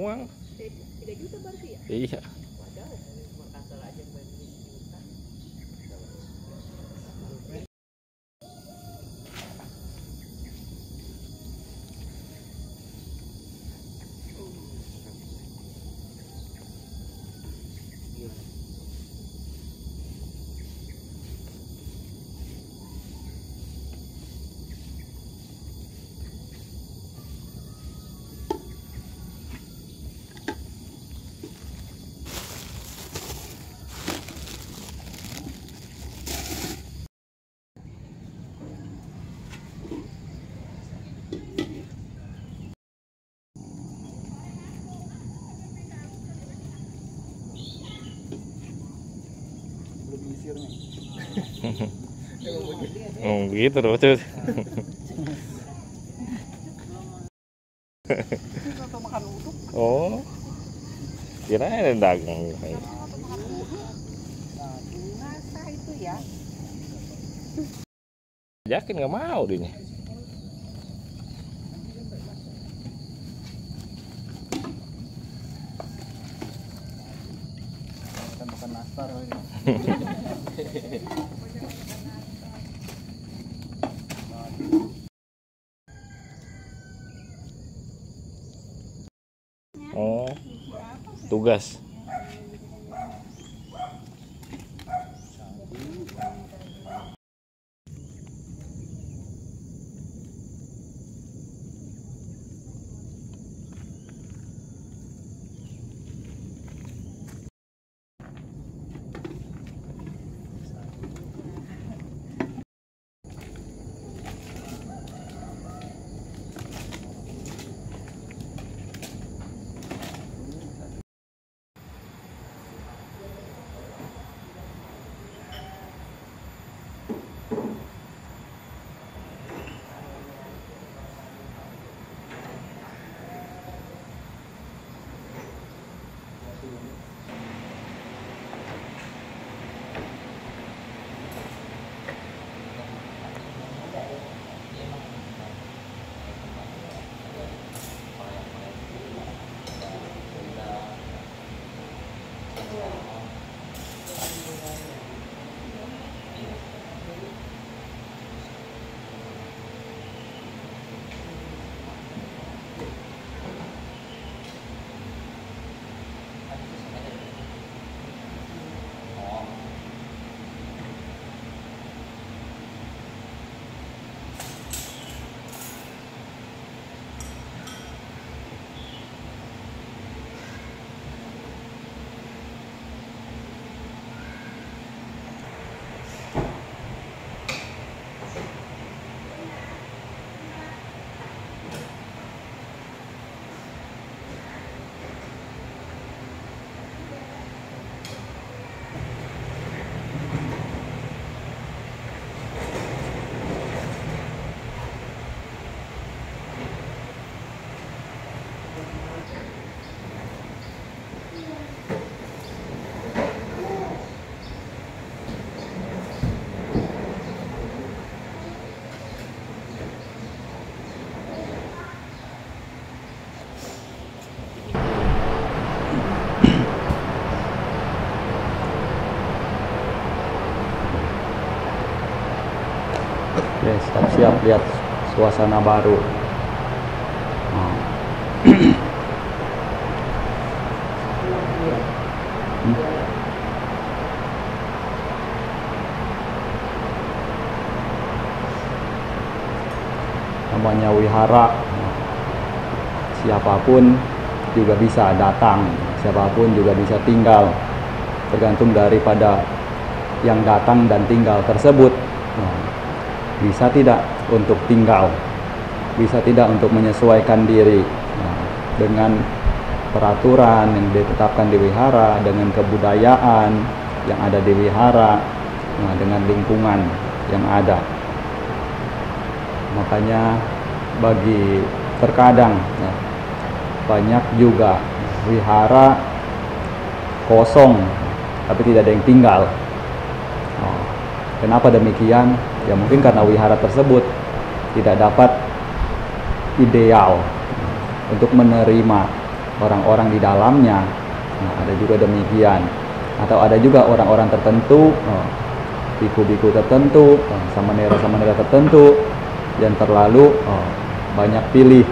uang 3 juta berarti ya? iya. Waduh, Makassar aja main juta. Begitu loh tuh. Oh, kirain ada dagang. Masa itu ya? Yakin nggak mau dinya. Kita makan nastar ini. Oh, tugas. Oke, siap lihat suasana baru. Namanya wihara, siapapun juga bisa datang, siapapun juga bisa tinggal, tergantung daripada yang datang dan tinggal tersebut. Bisa tidak untuk tinggal, bisa tidak untuk menyesuaikan diri dengan peraturan yang ditetapkan di wihara, dengan kebudayaan yang ada di wihara, dengan lingkungan yang ada. Makanya bagi terkadang banyak juga wihara kosong tapi tidak ada yang tinggal. Kenapa demikian? Ya mungkin karena wihara tersebut tidak dapat ideal untuk menerima orang-orang di dalamnya. Nah, ada juga demikian. Atau ada juga orang-orang tertentu, biku-biku tertentu, samanera tertentu yang terlalu banyak pilih,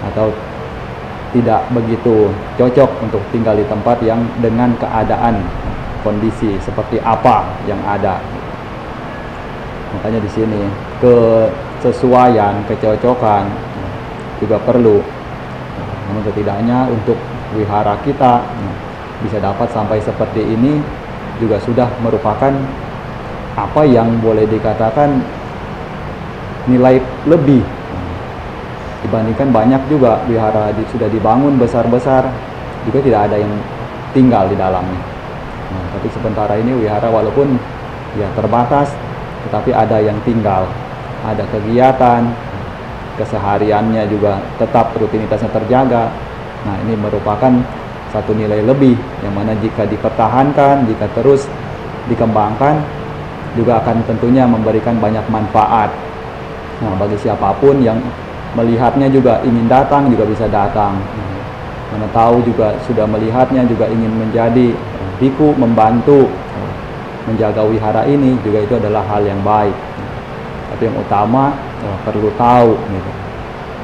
atau tidak begitu cocok untuk tinggal di tempat yang dengan keadaan kondisi seperti apa yang ada. Makanya di sini kesesuaian, kecocokan juga perlu. Namun setidaknya untuk wihara kita bisa dapat sampai seperti ini juga sudah merupakan apa yang boleh dikatakan nilai lebih dibandingkan banyak juga wihara sudah dibangun besar-besar juga tidak ada yang tinggal di dalamnya. Tapi sementara ini wihara walaupun ya terbatas, tetapi ada yang tinggal, ada kegiatan, kesehariannya juga tetap rutinitasnya terjaga. Nah, ini merupakan satu nilai lebih yang mana jika dipertahankan, jika terus dikembangkan juga akan tentunya memberikan banyak manfaat. Nah, bagi siapapun yang melihatnya juga ingin datang juga bisa datang. Mana tahu juga sudah melihatnya juga ingin menjadi biku, membantu menjaga wihara ini juga itu adalah hal yang baik. Tapi yang utama perlu tahu gitu,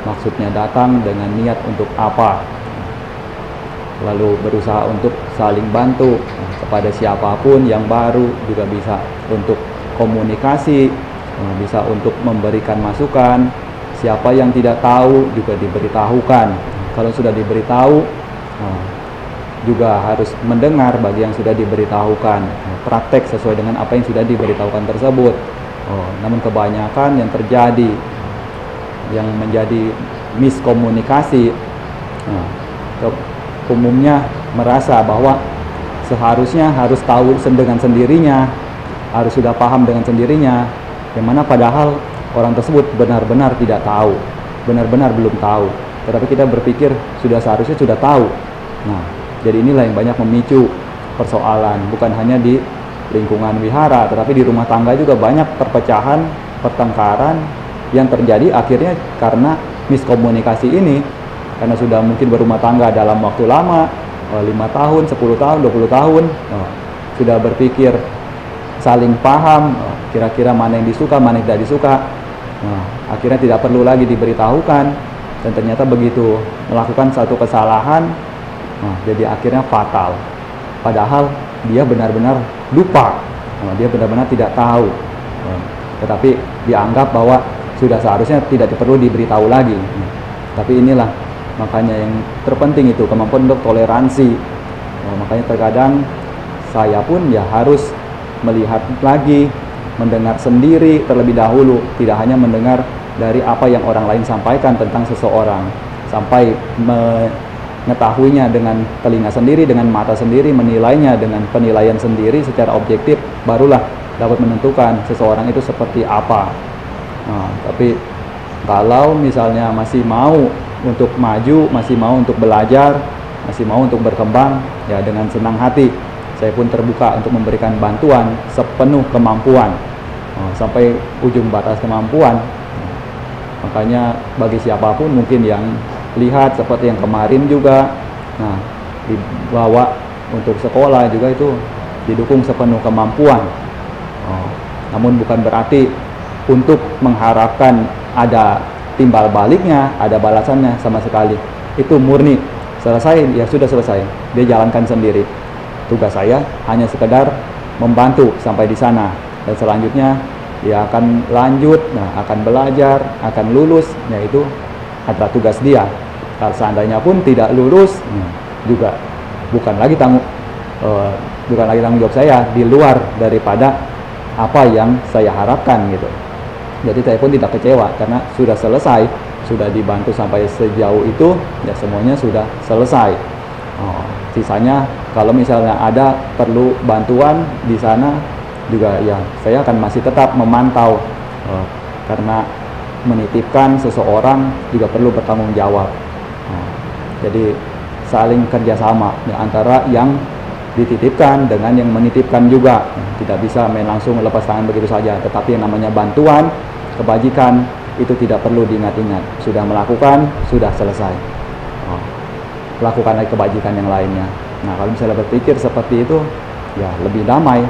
maksudnya datang dengan niat untuk apa, lalu berusaha untuk saling bantu kepada siapapun yang baru juga bisa untuk komunikasi, bisa untuk memberikan masukan. Siapa yang tidak tahu juga diberitahukan. Kalau sudah diberitahu juga harus mendengar bagi yang sudah diberitahukan, praktek sesuai dengan apa yang sudah diberitahukan tersebut. Namun kebanyakan yang terjadi yang menjadi miskomunikasi, umumnya merasa bahwa seharusnya harus tahu dengan sendirinya, harus sudah paham dengan sendirinya, yang mana padahal orang tersebut benar-benar tidak tahu, benar-benar belum tahu. Tetapi kita berpikir seharusnya sudah tahu. Nah, jadi inilah yang banyak memicu persoalan, bukan hanya di lingkungan wihara, tetapi di rumah tangga juga banyak perpecahan, pertengkaran yang terjadi akhirnya karena miskomunikasi ini. Karena sudah mungkin berumah tangga dalam waktu lama, 5 tahun, 10 tahun, 20 tahun, sudah berpikir saling paham, kira-kira mana yang disuka, mana yang tidak disuka. Akhirnya tidak perlu lagi diberitahukan, dan ternyata begitu melakukan satu kesalahan, jadi akhirnya fatal. Padahal dia benar-benar lupa, dia benar-benar tidak tahu, tetapi dianggap bahwa sudah seharusnya tidak perlu diberitahu lagi. Tapi inilah makanya yang terpenting itu kemampuan untuk toleransi. Makanya terkadang saya pun ya harus melihat lagi, mendengar sendiri terlebih dahulu, tidak hanya mendengar dari apa yang orang lain sampaikan tentang seseorang, sampai mengetahuinya dengan telinga sendiri, dengan mata sendiri, menilainya dengan penilaian sendiri secara objektif, barulah dapat menentukan seseorang itu seperti apa. Tapi kalau misalnya masih mau untuk maju, masih mau untuk belajar, masih mau untuk berkembang, ya dengan senang hati saya pun terbuka untuk memberikan bantuan sepenuh kemampuan, sampai ujung batas kemampuan. Makanya bagi siapapun mungkin yang lihat seperti yang kemarin juga, dibawa untuk sekolah juga itu didukung sepenuh kemampuan. Namun bukan berarti untuk mengharapkan ada timbal baliknya, ada balasannya, sama sekali. Itu murni selesai, ya sudah selesai, dia jalankan sendiri. Tugas saya hanya sekedar membantu sampai di sana, dan selanjutnya dia akan lanjut, akan belajar, akan lulus, yaitu adalah tugas dia. Kalau seandainya pun tidak lulus, juga bukan lagi tanggung jawab saya, di luar daripada apa yang saya harapkan gitu. Jadi saya pun tidak kecewa karena sudah selesai, sudah dibantu sampai sejauh itu, ya semuanya sudah selesai. Sisanya kalau misalnya ada perlu bantuan di sana juga, ya saya akan masih tetap memantau, karena menitipkan seseorang juga perlu bertanggung jawab. Jadi saling kerjasama ya, antara yang dititipkan dengan yang menitipkan juga. Tidak bisa main langsung lepas tangan begitu saja, tetapi yang namanya bantuan, kebajikan itu tidak perlu diingat-ingat, sudah melakukan, sudah selesai. lakukan lagi kebajikan yang lainnya. Nah, kalau misalnya berpikir seperti itu, ya lebih damai.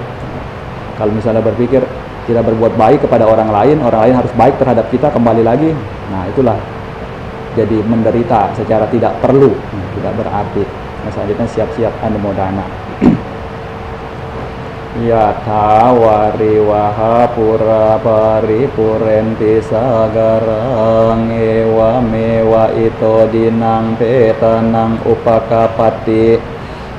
Kalau misalnya berpikir kita berbuat baik kepada orang lain harus baik terhadap kita kembali lagi. Nah, itulah jadi menderita secara tidak perlu, tidak berarti. Nah, selanjutnya siap-siap anumodana. Yatha wariwaha pura paripurenti sagarang ewa mewa ito dinang petanang upakapati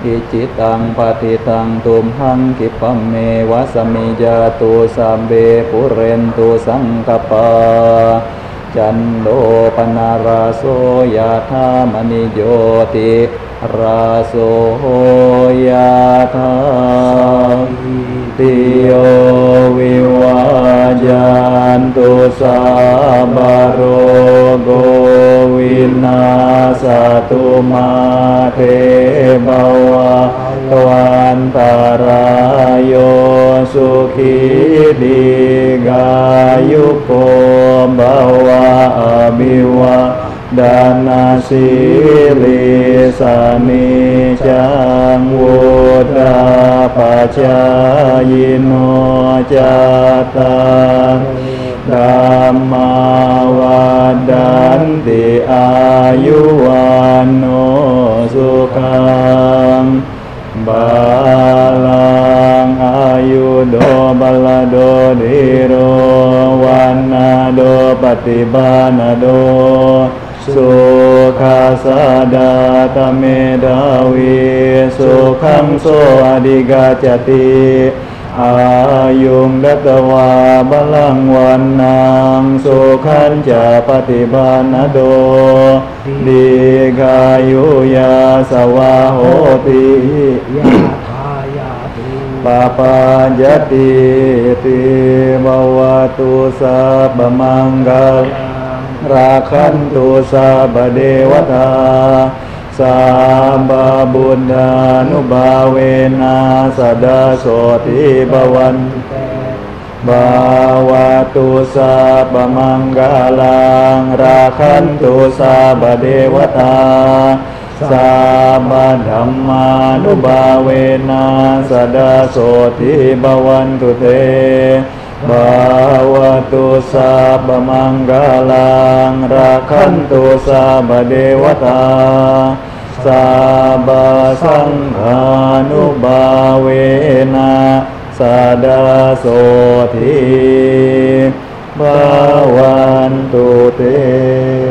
icitang patitang tumhang kipame wasamijatu sambe purentu sangkapa cando panaraso yatha manijoti raso yatha tiyo wiwajantu sabaro gowina satu mate bawa twantarayo sukhi digayuko bawa abiwa dana silisani cangwuda pacayino cata dhamma wadanti ayuwano sukang balang ayudo balado diro wanado patibanado sukha sadata medawi sukhang so adigacati ayung datawa balang wanang sukhan ca patibanado digayuya sawahoti papa jati ti bawatu sabamanggal rakantu sabadewata sabba buddha nubawena sadasoti bawan bawatu sabamanggalang rakantu sabadewata sabba dhamma nubawena sadasoti bawantu te bawatu sabba manggalang rakantu sabba dewata sabba sanghanubawena sadasoti bawantu te.